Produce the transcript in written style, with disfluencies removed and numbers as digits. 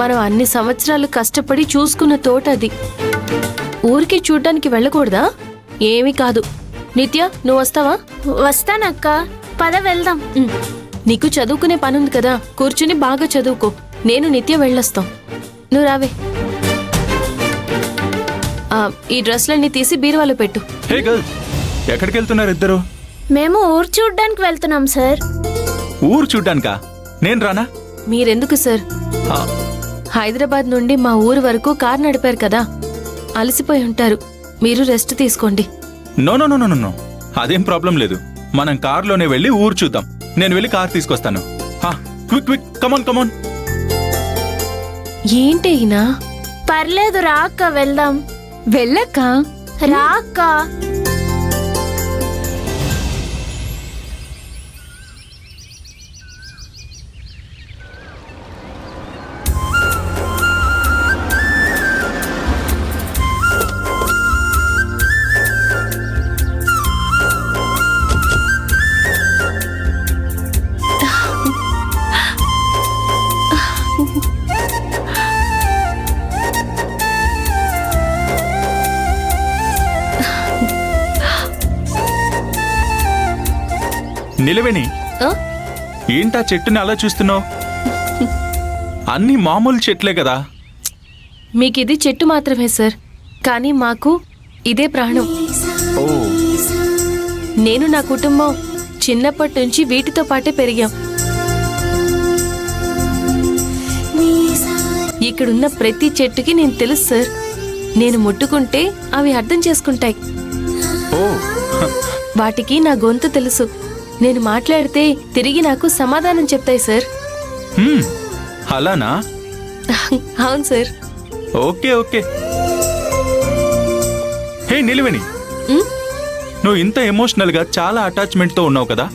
మనం అన్ని సంవత్సరాలు కష్టపడి చూసుకున్న తోట అది. ఊరికి చూడ్డానికి వెళ్ళకూడదా? ఏమీ కాదు. నిత్య, నువ్వు వస్తావా? వస్తానక్క, పద వెళ్దాం. నీకు చదువుకునే పనుంది కదా, కూర్చుని బాగా చదువుకో. నేను నిత్య వెళ్ళొస్తాం. నువ్వు రావే. ఈ డ్రెస్లన్నీ తీసి బీరువాలో పెట్టు. హే గర్ల్స్, ఎక్కడికి వెళ్తున్నారు ఇద్దరు? మేము ఊరు చూడ్డానికి వెళ్తున్నాం సార్. ఊరు చూడ్డానికా? నేను రానా? మీరెందుకు సార్? హైదరాబాద్ నుండి మా ఊరు వరకు కార్ నడిపారు కదా, అలసిపోయి ఉంటారు. మీరు రెస్ట్ తీసుకోండి. No no no no no, అదేం ప్రాబ్లం లేదు. మనం కార్లోనే వెళ్ళి ఊరు చూద్దాం. నేను వెళ్ళి కార్ తీసుకొస్తాను. క్విక్ క్విక్, కమాన్ కమాన్. ఏంటి ఈయనా? పర్లేదు రా అక్క, వెళ్దాం. వెళ్ళక్క. రా అక్క. నిలవేణి, ఏంటా చెట్టుని అలా చూస్తున్నావు? అన్ని మామూలు చెట్లే కదా. మీకిది చెట్టు మాత్రమే సార్, కానీ మాకు ఇదే ప్రాణం. ఓ, నేను నా కుటుంబం చిన్నప్పటి నుంచి వీటితో పాటే పెరిగాం. ఇక్కడున్న ప్రతి చెట్టుకి నేను తెలుసు సార్. నేను ముట్టుకుంటే అవి అర్థం చేసుకుంటాయి. ఓ, వాటికి నా గొంతు తెలుసు. నేను మాట్లాడితే తిరిగి నాకు సమాధానం చెప్తాయి సార్. అలానా? అవును sir. Okay okay. Hey Nilaveni, నువ్వు ఇంత ఎమోషనల్ గా చాలా అటాచ్మెంట్ తో ఉన్నావు కదా,